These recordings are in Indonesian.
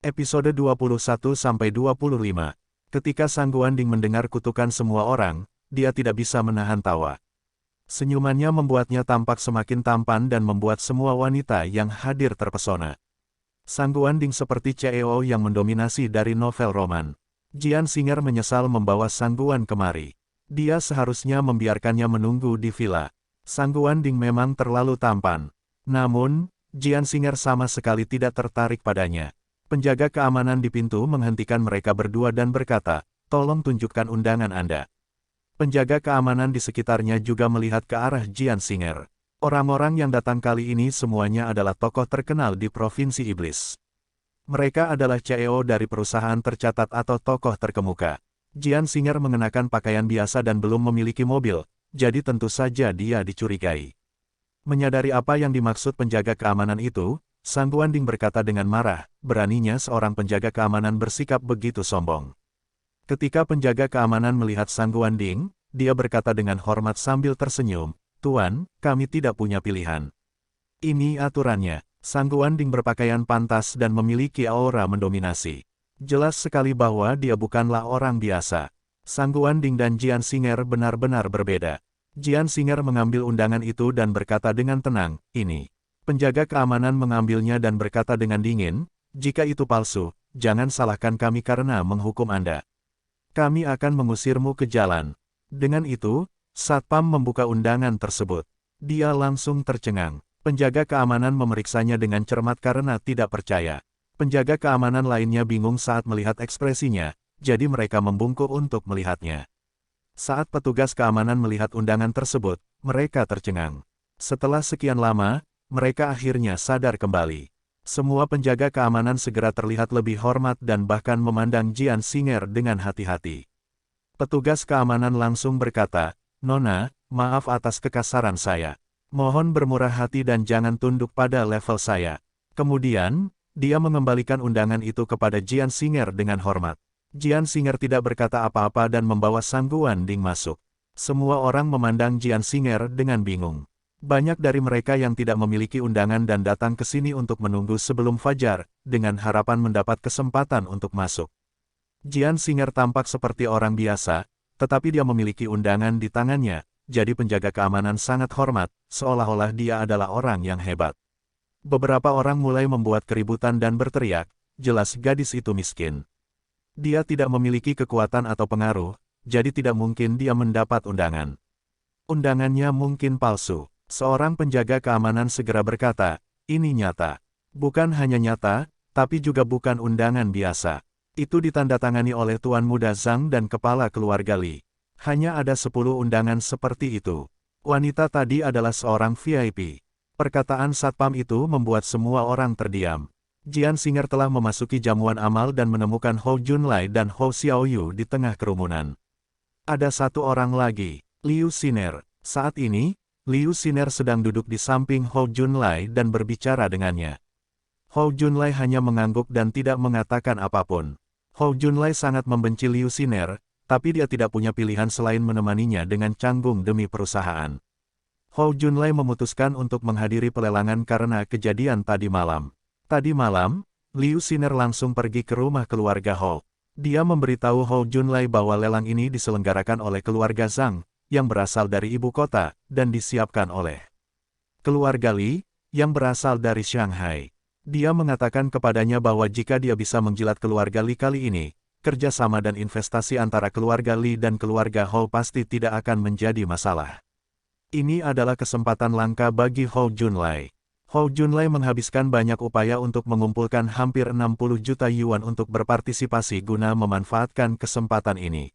Episode 21-25. Ketika Sang Guanding mendengar kutukan semua orang, dia tidak bisa menahan tawa. Senyumannya membuatnya tampak semakin tampan dan membuat semua wanita yang hadir terpesona. Sang Guanding seperti CEO yang mendominasi dari novel roman. Jian Singer menyesal membawa Sang Guan kemari. Dia seharusnya membiarkannya menunggu di villa. Sang Guanding memang terlalu tampan. Namun, Jian Singer sama sekali tidak tertarik padanya. Penjaga keamanan di pintu menghentikan mereka berdua dan berkata, "Tolong tunjukkan undangan Anda." Penjaga keamanan di sekitarnya juga melihat ke arah Jian Singer. Orang-orang yang datang kali ini semuanya adalah tokoh terkenal di Provinsi Iblis. Mereka adalah CEO dari perusahaan tercatat atau tokoh terkemuka. Jian Singer mengenakan pakaian biasa dan belum memiliki mobil, jadi tentu saja dia dicurigai. Menyadari apa yang dimaksud penjaga keamanan itu, Sang Guanding berkata dengan marah, beraninya seorang penjaga keamanan bersikap begitu sombong. Ketika penjaga keamanan melihat Sang Guanding, dia berkata dengan hormat sambil tersenyum, "Tuan, kami tidak punya pilihan. Ini aturannya." Sang Guanding berpakaian pantas dan memiliki aura mendominasi. Jelas sekali bahwa dia bukanlah orang biasa. Sang Guanding dan Jian Singer benar-benar berbeda. Jian Singer mengambil undangan itu dan berkata dengan tenang, "Ini." Penjaga keamanan mengambilnya dan berkata dengan dingin, "Jika itu palsu, jangan salahkan kami karena menghukum Anda. Kami akan mengusirmu ke jalan." Dengan itu, Satpam membuka undangan tersebut. Dia langsung tercengang. Penjaga keamanan memeriksanya dengan cermat karena tidak percaya. Penjaga keamanan lainnya bingung saat melihat ekspresinya, jadi mereka membungkuk untuk melihatnya. Saat petugas keamanan melihat undangan tersebut, mereka tercengang. Setelah sekian lama, mereka akhirnya sadar kembali. Semua penjaga keamanan segera terlihat lebih hormat dan bahkan memandang Jian Singer dengan hati-hati. Petugas keamanan langsung berkata, "Nona, maaf atas kekasaran saya. Mohon bermurah hati dan jangan tunduk pada level saya." Kemudian, dia mengembalikan undangan itu kepada Jian Singer dengan hormat. Jian Singer tidak berkata apa-apa dan membawa Sang Guanding masuk. Semua orang memandang Jian Singer dengan bingung. Banyak dari mereka yang tidak memiliki undangan dan datang ke sini untuk menunggu sebelum fajar, dengan harapan mendapat kesempatan untuk masuk. Jian Singer tampak seperti orang biasa, tetapi dia memiliki undangan di tangannya, jadi penjaga keamanan sangat hormat, seolah-olah dia adalah orang yang hebat. Beberapa orang mulai membuat keributan dan berteriak, jelas gadis itu miskin. Dia tidak memiliki kekuatan atau pengaruh, jadi tidak mungkin dia mendapat undangan. Undangannya mungkin palsu. Seorang penjaga keamanan segera berkata, "Ini nyata. Bukan hanya nyata, tapi juga bukan undangan biasa. Itu ditandatangani oleh Tuan Muda Zhang dan Kepala Keluarga Li. Hanya ada 10 undangan seperti itu. Wanita tadi adalah seorang VIP." Perkataan Satpam itu membuat semua orang terdiam. Jian Singer telah memasuki jamuan amal dan menemukan Hou Junlai dan Hou Xiaoyu di tengah kerumunan. Ada satu orang lagi, Liu Siner. Saat ini, Liu Siner sedang duduk di samping Hou Junlai dan berbicara dengannya. Hou Junlai hanya mengangguk dan tidak mengatakan apapun. Hou Junlai sangat membenci Liu Siner, tapi dia tidak punya pilihan selain menemaninya dengan canggung demi perusahaan. Hou Junlai memutuskan untuk menghadiri pelelangan karena kejadian tadi malam. Tadi malam, Liu Siner langsung pergi ke rumah keluarga Hou. Dia memberitahu Hou Junlai bahwa lelang ini diselenggarakan oleh keluarga Zhang, yang berasal dari ibu kota, dan disiapkan oleh keluarga Li, yang berasal dari Shanghai. Dia mengatakan kepadanya bahwa jika dia bisa menjilat keluarga Li kali ini, kerjasama dan investasi antara keluarga Li dan keluarga Hou pasti tidak akan menjadi masalah. Ini adalah kesempatan langka bagi Hou Junlai. Hou Junlai menghabiskan banyak upaya untuk mengumpulkan hampir 60 juta yuan untuk berpartisipasi guna memanfaatkan kesempatan ini.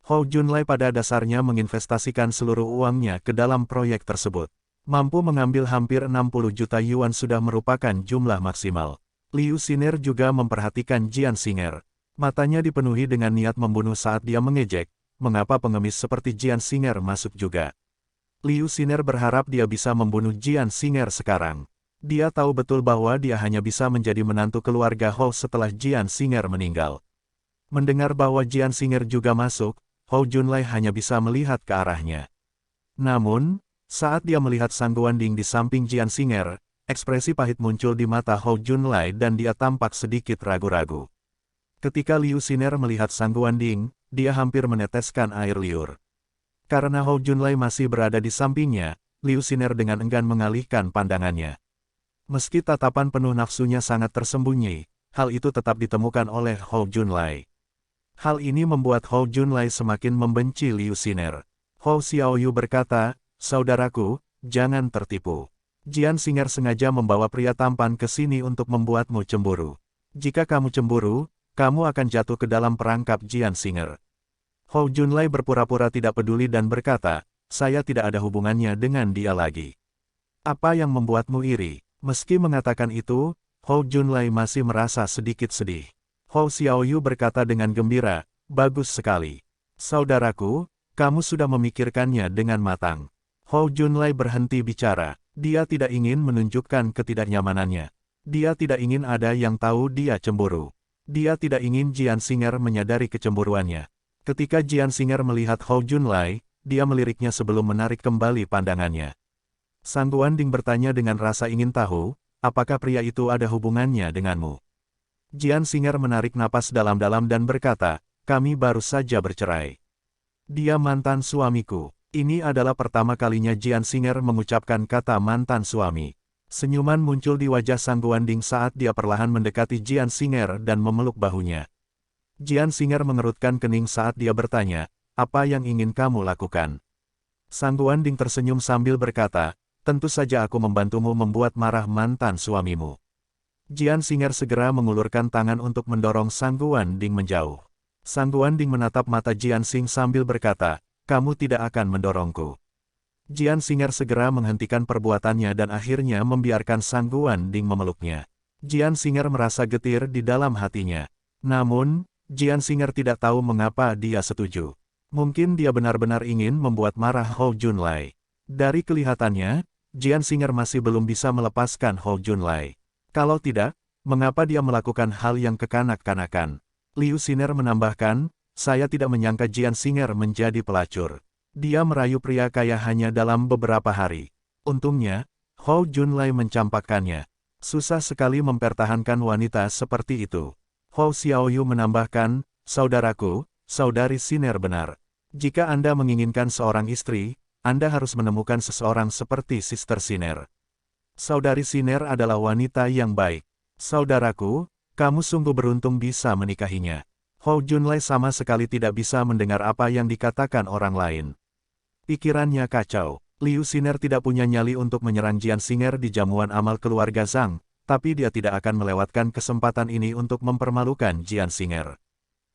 Hou Junlai pada dasarnya menginvestasikan seluruh uangnya ke dalam proyek tersebut. Mampu mengambil hampir 60 juta yuan sudah merupakan jumlah maksimal. Liu Siner juga memperhatikan Jian Singer. Matanya dipenuhi dengan niat membunuh saat dia mengejek, mengapa pengemis seperti Jian Singer masuk juga. Liu Siner berharap dia bisa membunuh Jian Singer sekarang. Dia tahu betul bahwa dia hanya bisa menjadi menantu keluarga Hou setelah Jian Singer meninggal. Mendengar bahwa Jian Singer juga masuk, Hou Junlai hanya bisa melihat ke arahnya. Namun, saat dia melihat Sang Guanding di samping Jian Singer, Ekspresi pahit muncul di mata Hou Junlai dan dia tampak sedikit ragu-ragu. Ketika Liu Siner melihat Sang Guanding, dia hampir meneteskan air liur. Karena Hou Junlai masih berada di sampingnya, Liu Siner dengan enggan mengalihkan pandangannya. Meski tatapan penuh nafsunya sangat tersembunyi, hal itu tetap ditemukan oleh Hou Junlai. Hal ini membuat Hou Junlai semakin membenci Liu Siner. Hou Xiaoyu berkata, "Saudaraku, jangan tertipu. Jian Singer sengaja membawa pria tampan ke sini untuk membuatmu cemburu. Jika kamu cemburu, kamu akan jatuh ke dalam perangkap Jian Singer." Hou Junlai berpura-pura tidak peduli dan berkata, "Saya tidak ada hubungannya dengan dia lagi." "Apa yang membuatmu iri?" Meski mengatakan itu, Hou Junlai masih merasa sedikit sedih. Hou Xiaoyu berkata dengan gembira, "Bagus sekali. Saudaraku, kamu sudah memikirkannya dengan matang." Hou Junlai berhenti bicara. Dia tidak ingin menunjukkan ketidaknyamanannya. Dia tidak ingin ada yang tahu dia cemburu. Dia tidak ingin Jian Singer menyadari kecemburuannya. Ketika Jian Singer melihat Hou Junlai, dia meliriknya sebelum menarik kembali pandangannya. Sang Guanding bertanya dengan rasa ingin tahu, "Apakah pria itu ada hubungannya denganmu?" Jian Singer menarik napas dalam-dalam dan berkata, "Kami baru saja bercerai. Dia mantan suamiku." Ini adalah pertama kalinya Jian Singer mengucapkan kata mantan suami. Senyuman muncul di wajah Sang Guanding saat dia perlahan mendekati Jian Singer dan memeluk bahunya. Jian Singer mengerutkan kening saat dia bertanya, "Apa yang ingin kamu lakukan?" Sang Guanding tersenyum sambil berkata, "Tentu saja aku membantumu membuat marah mantan suamimu." Jian Singer segera mengulurkan tangan untuk mendorong Sang Guanding menjauh. Sang Guanding menatap mata Jian Sing sambil berkata, "Kamu tidak akan mendorongku." Jian Singer segera menghentikan perbuatannya dan akhirnya membiarkan Sang Guanding memeluknya. Jian Singer merasa getir di dalam hatinya. Namun, Jian Singer tidak tahu mengapa dia setuju. Mungkin dia benar-benar ingin membuat marah Hou Junlai. Dari kelihatannya, Jian Singer masih belum bisa melepaskan Hou Junlai. Kalau tidak, mengapa dia melakukan hal yang kekanak-kanakan? Liu Siner menambahkan, "Saya tidak menyangka Jian Singer menjadi pelacur. Dia merayu pria kaya hanya dalam beberapa hari. Untungnya, Hou Junlai mencampakkannya. Susah sekali mempertahankan wanita seperti itu." Hou Xiaoyu menambahkan, "Saudaraku, saudari Siner benar. Jika Anda menginginkan seorang istri, Anda harus menemukan seseorang seperti Sister Siner. Saudari Siner adalah wanita yang baik. Saudaraku, kamu sungguh beruntung bisa menikahinya." Hou Junlai sama sekali tidak bisa mendengar apa yang dikatakan orang lain. Pikirannya kacau. Liu Siner tidak punya nyali untuk menyerang Jian Singer di jamuan amal keluarga Zhang, tapi dia tidak akan melewatkan kesempatan ini untuk mempermalukan Jian Singer.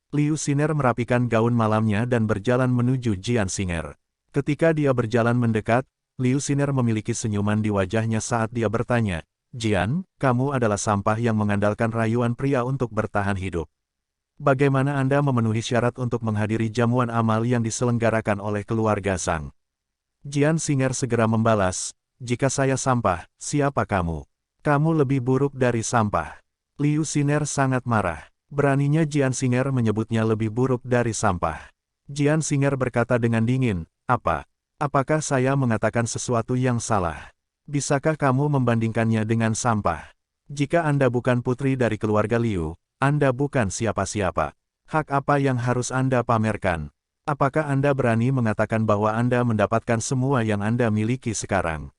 Liu Siner merapikan gaun malamnya dan berjalan menuju Jian Singer. Ketika dia berjalan mendekat, Liu Siner memiliki senyuman di wajahnya saat dia bertanya, "Jian, kamu adalah sampah yang mengandalkan rayuan pria untuk bertahan hidup. Bagaimana Anda memenuhi syarat untuk menghadiri jamuan amal yang diselenggarakan oleh keluarga Zhang?" Jian Singer segera membalas, "Jika saya sampah, siapa kamu? Kamu lebih buruk dari sampah." Liu Siner sangat marah. Beraninya Jian Singer menyebutnya lebih buruk dari sampah. Jian Singer berkata dengan dingin, Apakah saya mengatakan sesuatu yang salah? Bisakah kamu membandingkannya dengan sampah? Jika Anda bukan putri dari keluarga Liu, Anda bukan siapa-siapa. Hak apa yang harus Anda pamerkan? Apakah Anda berani mengatakan bahwa Anda mendapatkan semua yang Anda miliki sekarang?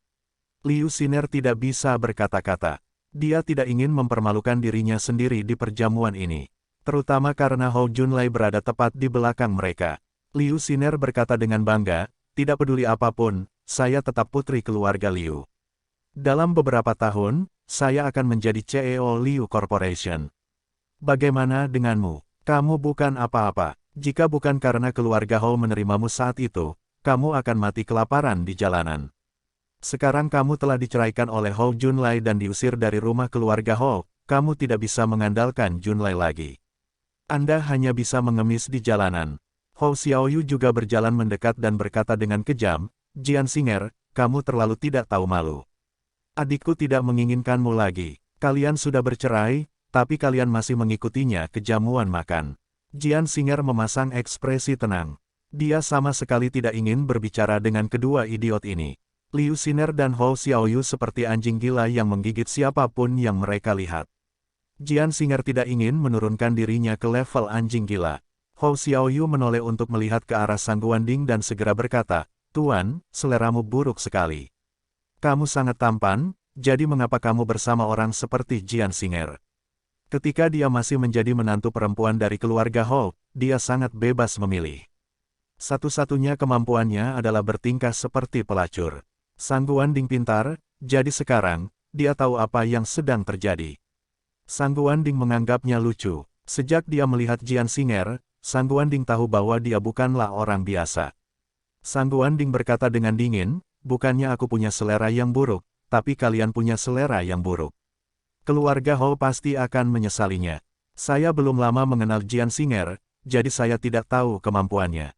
Liu Siner tidak bisa berkata-kata. Dia tidak ingin mempermalukan dirinya sendiri di perjamuan ini. Terutama karena Hou Junlai berada tepat di belakang mereka. Liu Siner berkata dengan bangga, "Tidak peduli apapun, saya tetap putri keluarga Liu. Dalam beberapa tahun, saya akan menjadi CEO Liu Corporation. Bagaimana denganmu? Kamu bukan apa-apa. Jika bukan karena keluarga Hou menerimamu saat itu, kamu akan mati kelaparan di jalanan. Sekarang kamu telah diceraikan oleh Hou Junlai dan diusir dari rumah keluarga Hou, kamu tidak bisa mengandalkan Junlai lagi. Anda hanya bisa mengemis di jalanan." Hou Xiaoyu juga berjalan mendekat dan berkata dengan kejam, "Jian Singer, kamu terlalu tidak tahu malu. Adikku tidak menginginkanmu lagi. Kalian sudah bercerai, tapi kalian masih mengikutinya ke jamuan makan." Jian Singer memasang ekspresi tenang. Dia sama sekali tidak ingin berbicara dengan kedua idiot ini. Liu Xiner dan Hou Xiaoyu seperti anjing gila yang menggigit siapapun yang mereka lihat. Jian Xing'er tidak ingin menurunkan dirinya ke level anjing gila. Hou Xiaoyu menoleh untuk melihat ke arah Sang Guanding dan segera berkata, "Tuan, seleramu buruk sekali. Kamu sangat tampan, jadi mengapa kamu bersama orang seperti Jian Xing'er?" Ketika dia masih menjadi menantu perempuan dari keluarga Hou, dia sangat bebas memilih. Satu-satunya kemampuannya adalah bertingkah seperti pelacur. Sang Guanding pintar, jadi sekarang, dia tahu apa yang sedang terjadi. Sang Guanding menganggapnya lucu. Sejak dia melihat Jian Xing'er, Sang Guanding tahu bahwa dia bukanlah orang biasa. Sang Guanding berkata dengan dingin, "Bukannya aku punya selera yang buruk, tapi kalian punya selera yang buruk. Keluarga Hou pasti akan menyesalinya. Saya belum lama mengenal Jian Xing'er, jadi saya tidak tahu kemampuannya.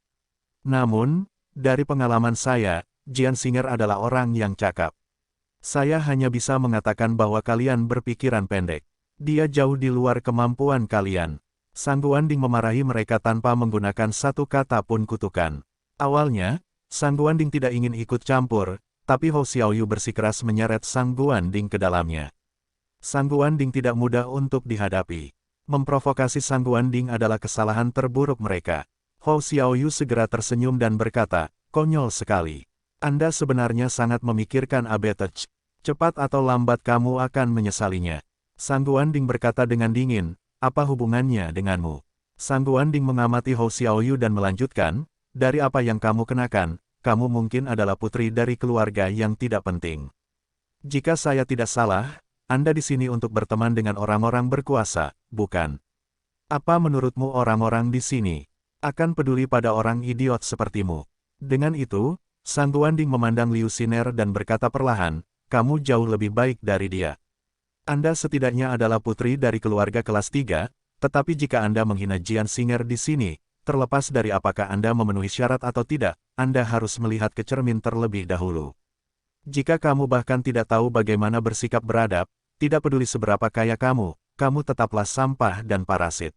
Namun, dari pengalaman saya, Jian Xing'er adalah orang yang cakap. Saya hanya bisa mengatakan bahwa kalian berpikiran pendek. Dia jauh di luar kemampuan kalian." Sang Guanding memarahi mereka tanpa menggunakan satu kata pun kutukan. Awalnya, Sang Guanding tidak ingin ikut campur, tapi Hou Xiaoyu bersikeras menyeret Sang Guanding ke dalamnya. Sang Guanding tidak mudah untuk dihadapi. Memprovokasi Sang Guanding adalah kesalahan terburuk mereka. Hou Xiaoyu segera tersenyum dan berkata, "Konyol sekali. Anda sebenarnya sangat memikirkan Abetech. Cepat atau lambat kamu akan menyesalinya." Sang Guanding berkata dengan dingin, "Apa hubungannya denganmu?" Sang Guanding mengamati Hou Xiaoyu dan melanjutkan, "Dari apa yang kamu kenakan, kamu mungkin adalah putri dari keluarga yang tidak penting. Jika saya tidak salah, Anda di sini untuk berteman dengan orang-orang berkuasa, bukan? Apa menurutmu orang-orang di sini akan peduli pada orang idiot sepertimu?" Dengan itu, Sang Guanding memandang Liu Xiner dan berkata perlahan, "Kamu jauh lebih baik dari dia. Anda setidaknya adalah putri dari keluarga kelas 3, tetapi jika Anda menghina Jian Xing'er di sini, terlepas dari apakah Anda memenuhi syarat atau tidak, Anda harus melihat ke cermin terlebih dahulu. Jika kamu bahkan tidak tahu bagaimana bersikap beradab, tidak peduli seberapa kaya kamu, kamu tetaplah sampah dan parasit."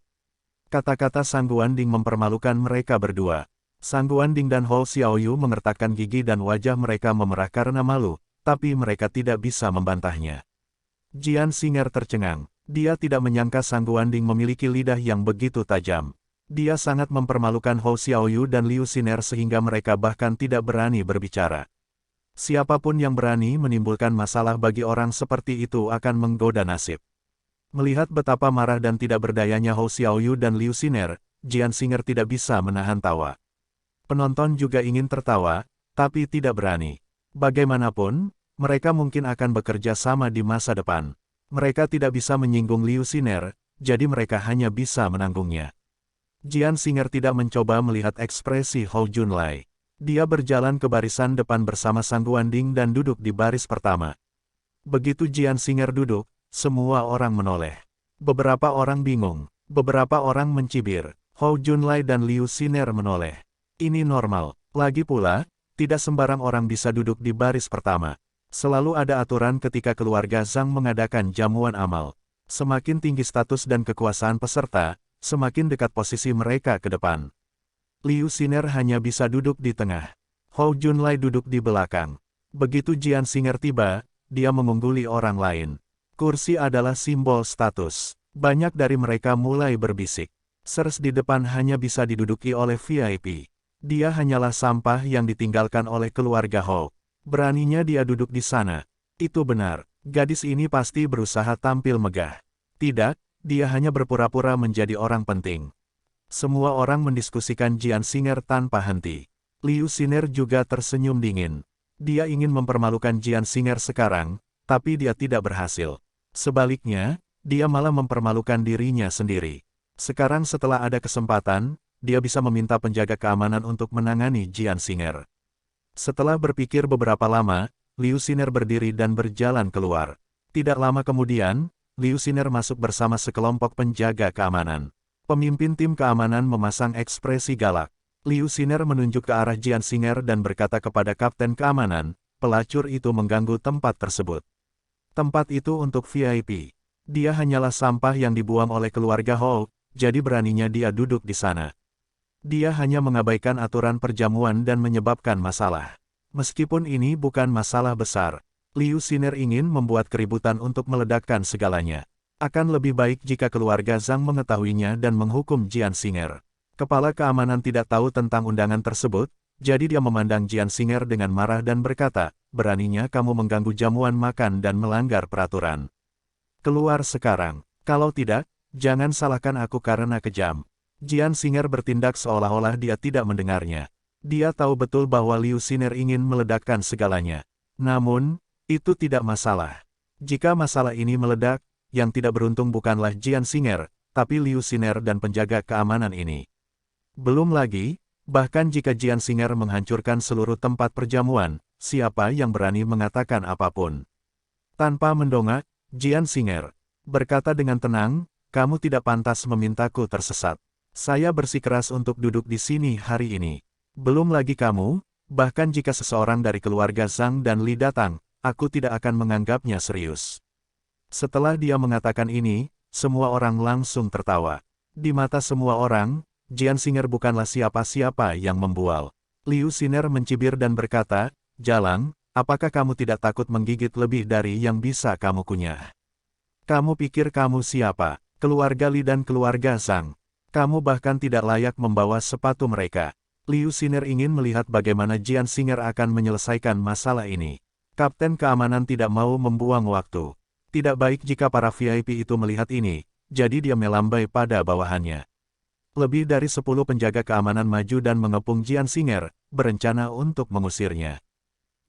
Kata-kata Sang Guanding mempermalukan mereka berdua. Sang Guanding dan Hou Xiaoyu mengertakkan gigi dan wajah mereka memerah karena malu, tapi mereka tidak bisa membantahnya. Jian Xing'er tercengang. Dia tidak menyangka Sang Guanding memiliki lidah yang begitu tajam. Dia sangat mempermalukan Hou Xiaoyu dan Liu Xiner sehingga mereka bahkan tidak berani berbicara. Siapapun yang berani menimbulkan masalah bagi orang seperti itu akan menggoda nasib. Melihat betapa marah dan tidak berdayanya Hou Xiaoyu dan Liu Xiner, Jian Xing'er tidak bisa menahan tawa. Penonton juga ingin tertawa, tapi tidak berani. Bagaimanapun, mereka mungkin akan bekerja sama di masa depan. Mereka tidak bisa menyinggung Liu Xiner, jadi mereka hanya bisa menanggungnya. Jian Xing'er tidak mencoba melihat ekspresi Hou Junlai. Dia berjalan ke barisan depan bersama Sang Guanding dan duduk di baris pertama. Begitu Jian Xing'er duduk, semua orang menoleh. Beberapa orang bingung, beberapa orang mencibir. Hou Junlai dan Liu Xiner menoleh. Ini normal. Lagi pula, tidak sembarang orang bisa duduk di baris pertama. Selalu ada aturan ketika keluarga Zhang mengadakan jamuan amal. Semakin tinggi status dan kekuasaan peserta, semakin dekat posisi mereka ke depan. Liu Xiner hanya bisa duduk di tengah. Hou Junlai duduk di belakang. Begitu Jian Xing'er tiba, dia mengungguli orang lain. Kursi adalah simbol status. Banyak dari mereka mulai berbisik. Sers di depan hanya bisa diduduki oleh VIP. Dia hanyalah sampah yang ditinggalkan oleh keluarga Hou. Beraninya dia duduk di sana. Itu benar, gadis ini pasti berusaha tampil megah. Tidak, dia hanya berpura-pura menjadi orang penting. Semua orang mendiskusikan Jian Xing'er tanpa henti. Liu Xiner juga tersenyum dingin. Dia ingin mempermalukan Jian Xing'er sekarang, tapi dia tidak berhasil. Sebaliknya, dia malah mempermalukan dirinya sendiri. Sekarang setelah ada kesempatan, dia bisa meminta penjaga keamanan untuk menangani Jian Xing'er. Setelah berpikir beberapa lama, Liu Xiner berdiri dan berjalan keluar. Tidak lama kemudian, Liu Xiner masuk bersama sekelompok penjaga keamanan. Pemimpin tim keamanan memasang ekspresi galak. Liu Xiner menunjuk ke arah Jian Xing'er dan berkata kepada kapten keamanan, pelacur itu mengganggu tempat tersebut. Tempat itu untuk VIP. Dia hanyalah sampah yang dibuang oleh keluarga Hou, jadi beraninya dia duduk di sana. Dia hanya mengabaikan aturan perjamuan dan menyebabkan masalah. Meskipun ini bukan masalah besar, Liu Xiner ingin membuat keributan untuk meledakkan segalanya. Akan lebih baik jika keluarga Zhang mengetahuinya dan menghukum Jian Xing'er. Kepala keamanan tidak tahu tentang undangan tersebut, jadi dia memandang Jian Xing'er dengan marah dan berkata, beraninya kamu mengganggu jamuan makan dan melanggar peraturan. Keluar sekarang, kalau tidak, jangan salahkan aku karena kejam. Jian Xing'er bertindak seolah-olah dia tidak mendengarnya. Dia tahu betul bahwa Liu Xiner ingin meledakkan segalanya. Namun, itu tidak masalah. Jika masalah ini meledak, yang tidak beruntung bukanlah Jian Xing'er, tapi Liu Xiner dan penjaga keamanan ini. Belum lagi, bahkan jika Jian Xing'er menghancurkan seluruh tempat perjamuan, siapa yang berani mengatakan apapun? Tanpa mendongak, Jian Xing'er berkata dengan tenang, kamu tidak pantas memintaku tersesat. Saya bersikeras untuk duduk di sini hari ini. Belum lagi kamu, bahkan jika seseorang dari keluarga Zhang dan Li datang, aku tidak akan menganggapnya serius. Setelah dia mengatakan ini, semua orang langsung tertawa. Di mata semua orang, Jian Xing'er bukanlah siapa-siapa yang membual. Liu Xiner mencibir dan berkata, Jalang, apakah kamu tidak takut menggigit lebih dari yang bisa kamu kunyah? Kamu pikir kamu siapa? Keluarga Li dan keluarga Zhang. Kamu bahkan tidak layak membawa sepatu mereka. Liu Xiner ingin melihat bagaimana Jian Xing'er akan menyelesaikan masalah ini. Kapten keamanan tidak mau membuang waktu. Tidak baik jika para VIP itu melihat ini, jadi dia melambai pada bawahannya. Lebih dari 10 penjaga keamanan maju dan mengepung Jian Xing'er, berencana untuk mengusirnya.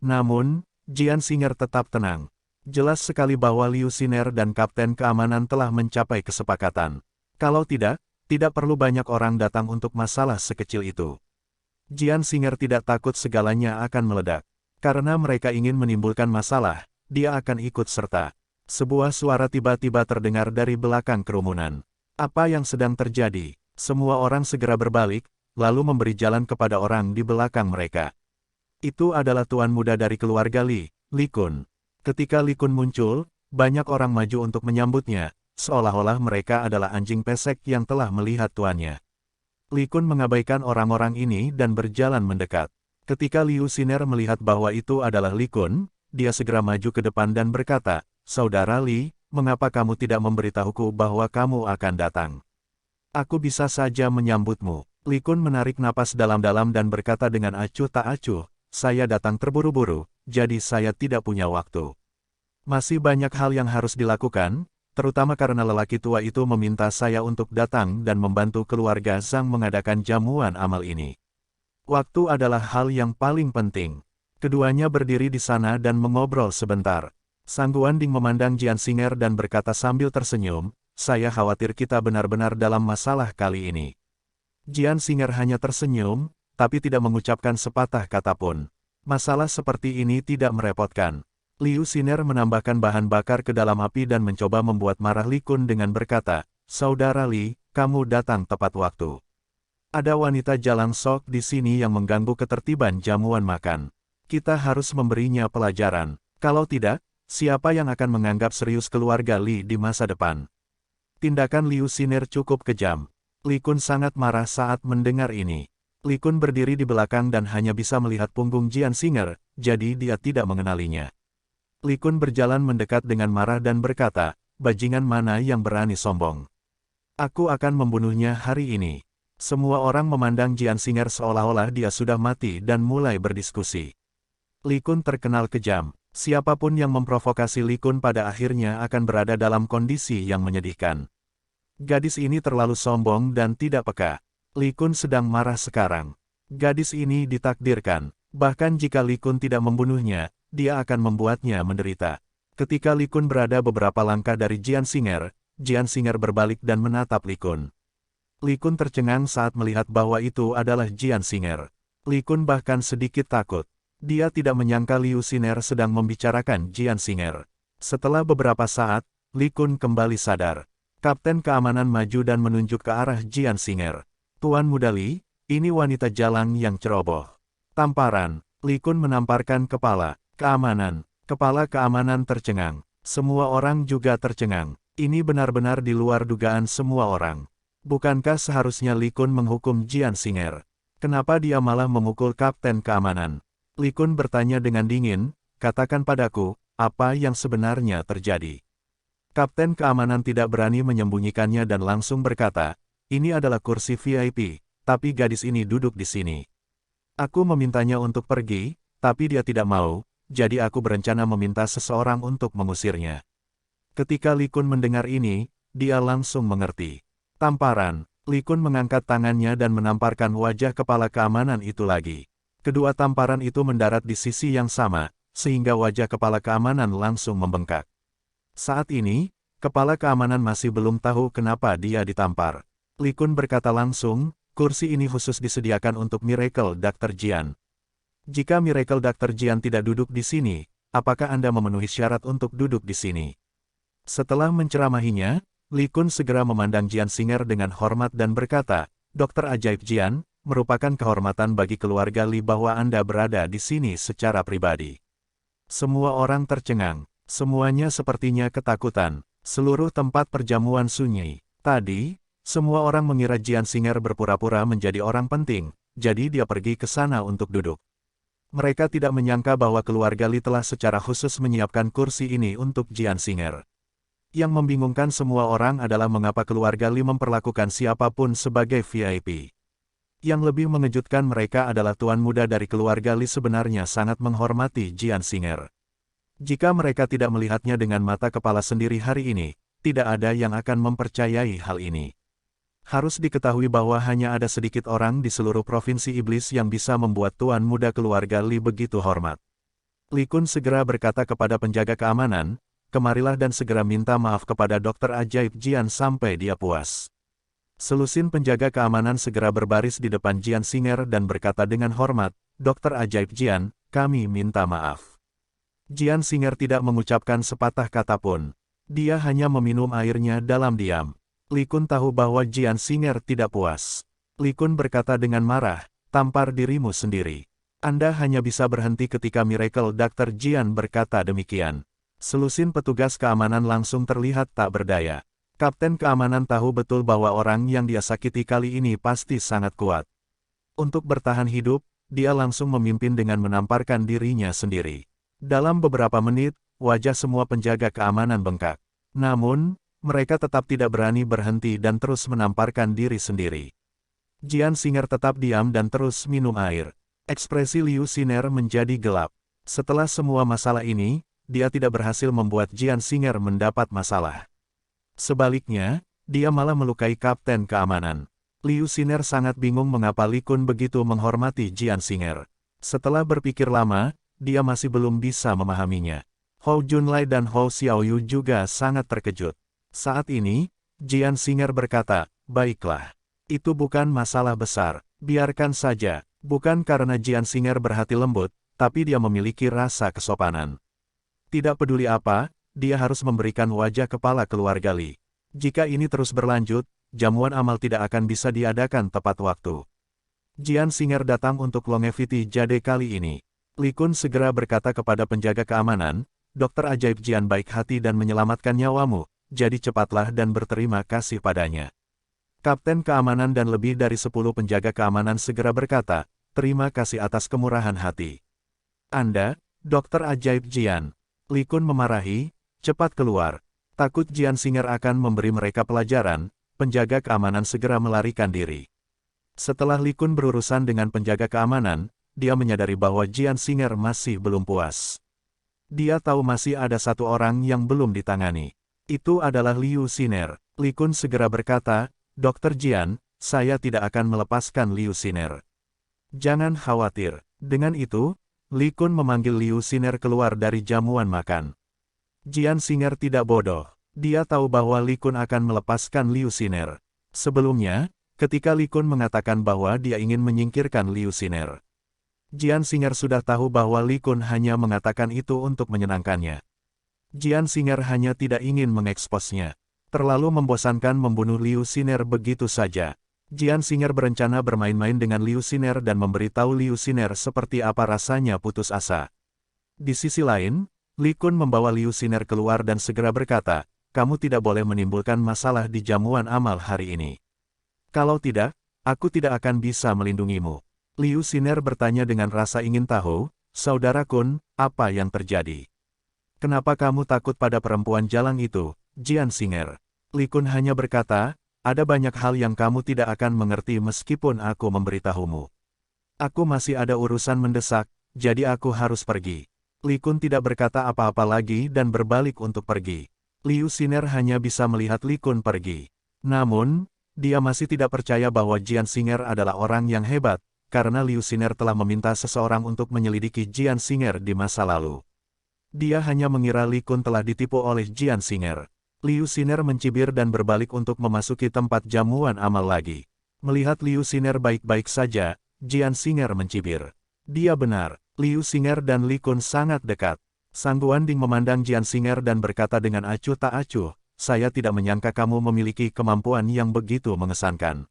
Namun, Jian Xing'er tetap tenang. Jelas sekali bahwa Liu Xiner dan kapten keamanan telah mencapai kesepakatan. Kalau tidak perlu banyak orang datang untuk masalah sekecil itu. Jian Xing'er tidak takut segalanya akan meledak. Karena mereka ingin menimbulkan masalah, dia akan ikut serta. Sebuah suara tiba-tiba terdengar dari belakang kerumunan. Apa yang sedang terjadi? Semua orang segera berbalik, lalu memberi jalan kepada orang di belakang mereka. Itu adalah tuan muda dari keluarga Li, Li Kun. Ketika Li Kun muncul, banyak orang maju untuk menyambutnya, seolah-olah mereka adalah anjing pesek yang telah melihat tuannya. Li Kun mengabaikan orang-orang ini dan berjalan mendekat. Ketika Liu Xiner melihat bahwa itu adalah Li Kun, dia segera maju ke depan dan berkata, Saudara Li, mengapa kamu tidak memberitahuku bahwa kamu akan datang? Aku bisa saja menyambutmu. Li Kun menarik napas dalam-dalam dan berkata dengan acuh tak acuh, saya datang terburu-buru, jadi saya tidak punya waktu. Masih banyak hal yang harus dilakukan, terutama karena lelaki tua itu meminta saya untuk datang dan membantu keluarga Zhang mengadakan jamuan amal ini. Waktu adalah hal yang paling penting. Keduanya berdiri di sana dan mengobrol sebentar. Sang Guanding memandang Jian Xing'er dan berkata sambil tersenyum, saya khawatir kita benar-benar dalam masalah kali ini. Jian Xing'er hanya tersenyum, tapi tidak mengucapkan sepatah kata pun. Masalah seperti ini tidak merepotkan. Liu Xiner menambahkan bahan bakar ke dalam api dan mencoba membuat marah Li Kun dengan berkata, Saudara Li, kamu datang tepat waktu. Ada wanita jalang sok di sini yang mengganggu ketertiban jamuan makan. Kita harus memberinya pelajaran. Kalau tidak, siapa yang akan menganggap serius keluarga Li di masa depan? Tindakan Liu Xiner cukup kejam. Li Kun sangat marah saat mendengar ini. Li Kun berdiri di belakang dan hanya bisa melihat punggung Jian Xing'er, jadi dia tidak mengenalinya. Li Kun berjalan mendekat dengan marah dan berkata, bajingan mana yang berani sombong. Aku akan membunuhnya hari ini. Semua orang memandang Jian Xing'er seolah-olah dia sudah mati dan mulai berdiskusi. Li Kun terkenal kejam. Siapapun yang memprovokasi Li Kun pada akhirnya akan berada dalam kondisi yang menyedihkan. Gadis ini terlalu sombong dan tidak peka. Li Kun sedang marah sekarang. Gadis ini ditakdirkan. Bahkan jika Li Kun tidak membunuhnya, dia akan membuatnya menderita. Ketika Li Kun berada beberapa langkah dari Jian Xing'er berbalik dan menatap Li Kun. Li Kun tercengang saat melihat bahwa itu adalah Jian Xing'er. Li Kun bahkan sedikit takut. Dia tidak menyangka Liu Xiner sedang membicarakan Jian Xing'er. Setelah beberapa saat, Li Kun kembali sadar. Kapten keamanan maju dan menunjuk ke arah Jian Xing'er. Tuan Muda Li, ini wanita jalang yang ceroboh. Tamparan, Li Kun menamparkan kepala. Kepala keamanan tercengang. Semua orang juga tercengang. Ini benar-benar di luar dugaan semua orang. Bukankah seharusnya Li Kun menghukum Jian Xing'er? Kenapa dia malah memukul kapten keamanan? Li Kun bertanya dengan dingin, katakan padaku, apa yang sebenarnya terjadi. Kapten keamanan tidak berani menyembunyikannya dan langsung berkata, ini adalah kursi VIP, tapi gadis ini duduk di sini. Aku memintanya untuk pergi, tapi dia tidak mau, jadi aku berencana meminta seseorang untuk mengusirnya. Ketika Li Kun mendengar ini, dia langsung mengerti. Tamparan, Li Kun mengangkat tangannya dan menamparkan wajah kepala keamanan itu lagi. Kedua tamparan itu mendarat di sisi yang sama, sehingga wajah kepala keamanan langsung membengkak. Saat ini, kepala keamanan masih belum tahu kenapa dia ditampar. Li Kun berkata langsung, kursi ini khusus disediakan untuk Miracle Dr. Jian. Jika Miracle Dr. Jian tidak duduk di sini, apakah Anda memenuhi syarat untuk duduk di sini? Setelah menceramahinya, Li Kun segera memandang Jian Singer dengan hormat dan berkata, Dokter Ajaib Jian, merupakan kehormatan bagi keluarga Li bahwa Anda berada di sini secara pribadi. Semua orang tercengang, semuanya sepertinya ketakutan, seluruh tempat perjamuan sunyi. Tadi, semua orang mengira Jian Singer berpura-pura menjadi orang penting, jadi dia pergi ke sana untuk duduk. Mereka tidak menyangka bahwa keluarga Li telah secara khusus menyiapkan kursi ini untuk Jian Singer. Yang membingungkan semua orang adalah mengapa keluarga Li memperlakukan siapapun sebagai VIP. Yang lebih mengejutkan mereka adalah tuan muda dari keluarga Li sebenarnya sangat menghormati Jian Singer. Jika mereka tidak melihatnya dengan mata kepala sendiri hari ini, tidak ada yang akan mempercayai hal ini. Harus diketahui bahwa hanya ada sedikit orang di seluruh provinsi iblis yang bisa membuat tuan muda keluarga Li begitu hormat. Li Kun segera berkata kepada penjaga keamanan, kemarilah dan segera minta maaf kepada Dokter Ajaib Jian sampai dia puas. Selusin penjaga keamanan segera berbaris di depan Jian Singer dan berkata dengan hormat, Dokter Ajaib Jian, kami minta maaf. Jian Singer tidak mengucapkan sepatah kata pun. Dia hanya meminum airnya dalam diam. Li Kun tahu bahwa Jian Singer tidak puas. Li Kun berkata dengan marah, tampar dirimu sendiri. Anda hanya bisa berhenti ketika Miracle Dr. Jian berkata demikian. Selusin petugas keamanan langsung terlihat tak berdaya. Kapten keamanan tahu betul bahwa orang yang dia sakiti kali ini pasti sangat kuat. Untuk bertahan hidup, dia langsung memimpin dengan menamparkan dirinya sendiri. Dalam beberapa menit, wajah semua penjaga keamanan bengkak. Namun, mereka tetap tidak berani berhenti dan terus menamparkan diri sendiri. Jian Singer tetap diam dan terus minum air. Ekspresi Liu Siner menjadi gelap. Setelah semua masalah ini, dia tidak berhasil membuat Jian Singer mendapat masalah. Sebaliknya, dia malah melukai kapten keamanan. Liu Siner sangat bingung mengapa Li Kun begitu menghormati Jian Singer. Setelah berpikir lama, dia masih belum bisa memahaminya. Hou Junlai dan Hou Xiaoyu juga sangat terkejut. Saat ini, Jian Singer berkata, baiklah. Itu bukan masalah besar, biarkan saja. Bukan karena Jian Singer berhati lembut, tapi dia memiliki rasa kesopanan. Tidak peduli apa, dia harus memberikan wajah kepala keluarga Li. Jika ini terus berlanjut, jamuan amal tidak akan bisa diadakan tepat waktu. Jian Singer datang untuk longevity jade kali ini. Li Kun segera berkata kepada penjaga keamanan, Dokter Ajaib Jian baik hati dan menyelamatkan nyawamu, jadi cepatlah dan berterima kasih padanya. Kapten keamanan dan lebih dari 10 penjaga keamanan segera berkata, terima kasih atas kemurahan hati. Anda, Dokter Ajaib Jian. Li Kun memarahi, cepat keluar. Takut Jian Singer akan memberi mereka pelajaran, penjaga keamanan segera melarikan diri. Setelah Li Kun berurusan dengan penjaga keamanan, dia menyadari bahwa Jian Singer masih belum puas. Dia tahu masih ada satu orang yang belum ditangani. Itu adalah Liu Siner. Li Kun segera berkata, Dokter Jian, saya tidak akan melepaskan Liu Siner. Jangan khawatir. Dengan itu, Li Kun memanggil Liu Siner keluar dari jamuan makan. Jian Singer tidak bodoh. Dia tahu bahwa Li Kun akan melepaskan Liu Siner. Sebelumnya, ketika Li Kun mengatakan bahwa dia ingin menyingkirkan Liu Siner, Jian Singer sudah tahu bahwa Li Kun hanya mengatakan itu untuk menyenangkannya. Jian Singer hanya tidak ingin mengeksposnya. Terlalu membosankan membunuh Liu Siner begitu saja. Jian Singer berencana bermain-main dengan Liu Siner dan memberitahu Liu Siner seperti apa rasanya putus asa. Di sisi lain, Li Kun membawa Liu Siner keluar dan segera berkata, kamu tidak boleh menimbulkan masalah di jamuan amal hari ini. Kalau tidak, aku tidak akan bisa melindungimu. Liu Siner bertanya dengan rasa ingin tahu, Saudara Kun, apa yang terjadi? Kenapa kamu takut pada perempuan jalang itu, Jian Singer? Li Kun hanya berkata, ada banyak hal yang kamu tidak akan mengerti meskipun aku memberitahumu. Aku masih ada urusan mendesak, jadi aku harus pergi. Li Kun tidak berkata apa-apa lagi dan berbalik untuk pergi. Liu Siner hanya bisa melihat Li Kun pergi. Namun, dia masih tidak percaya bahwa Jian Singer adalah orang yang hebat, karena Liu Siner telah meminta seseorang untuk menyelidiki Jian Singer di masa lalu. Dia hanya mengira Li Kun telah ditipu oleh Jian Singer. Liu Siner mencibir dan berbalik untuk memasuki tempat jamuan amal lagi. Melihat Liu Siner baik-baik saja, Jian Singer mencibir. Dia benar, Liu Siner dan Li Kun sangat dekat. Sang Guanding memandang Jian Singer dan berkata dengan acuh tak acuh, saya tidak menyangka kamu memiliki kemampuan yang begitu mengesankan.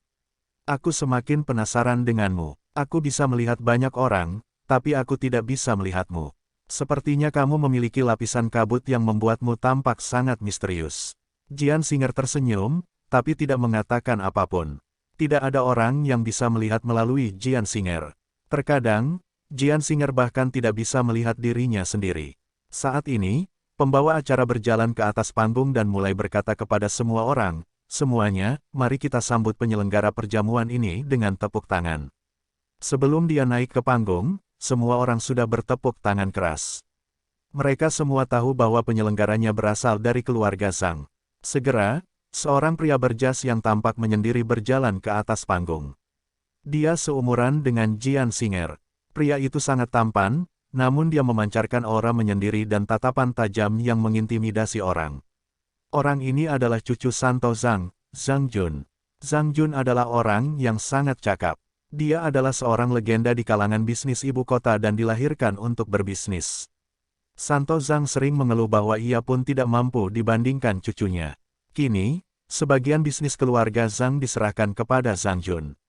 Aku semakin penasaran denganmu. Aku bisa melihat banyak orang, tapi aku tidak bisa melihatmu. Sepertinya kamu memiliki lapisan kabut yang membuatmu tampak sangat misterius. Jian Singer tersenyum, tapi tidak mengatakan apapun. Tidak ada orang yang bisa melihat melalui Jian Singer. Terkadang, Jian Singer bahkan tidak bisa melihat dirinya sendiri. Saat ini, pembawa acara berjalan ke atas panggung dan mulai berkata kepada semua orang, semuanya, mari kita sambut penyelenggara perjamuan ini dengan tepuk tangan. Sebelum dia naik ke panggung, semua orang sudah bertepuk tangan keras. Mereka semua tahu bahwa penyelenggaranya berasal dari keluarga Zhang. Segera, seorang pria berjas yang tampak menyendiri berjalan ke atas panggung. Dia seumuran dengan Jian Singer. Pria itu sangat tampan, namun dia memancarkan aura menyendiri dan tatapan tajam yang mengintimidasi orang. Orang ini adalah cucu Santo Zhang, Zhang Jun. Zhang Jun adalah orang yang sangat cakap. Dia adalah seorang legenda di kalangan bisnis ibu kota dan dilahirkan untuk berbisnis. Santo Zhang sering mengeluh bahwa ia pun tidak mampu dibandingkan cucunya. Kini, sebagian bisnis keluarga Zhang diserahkan kepada Zhang Jun.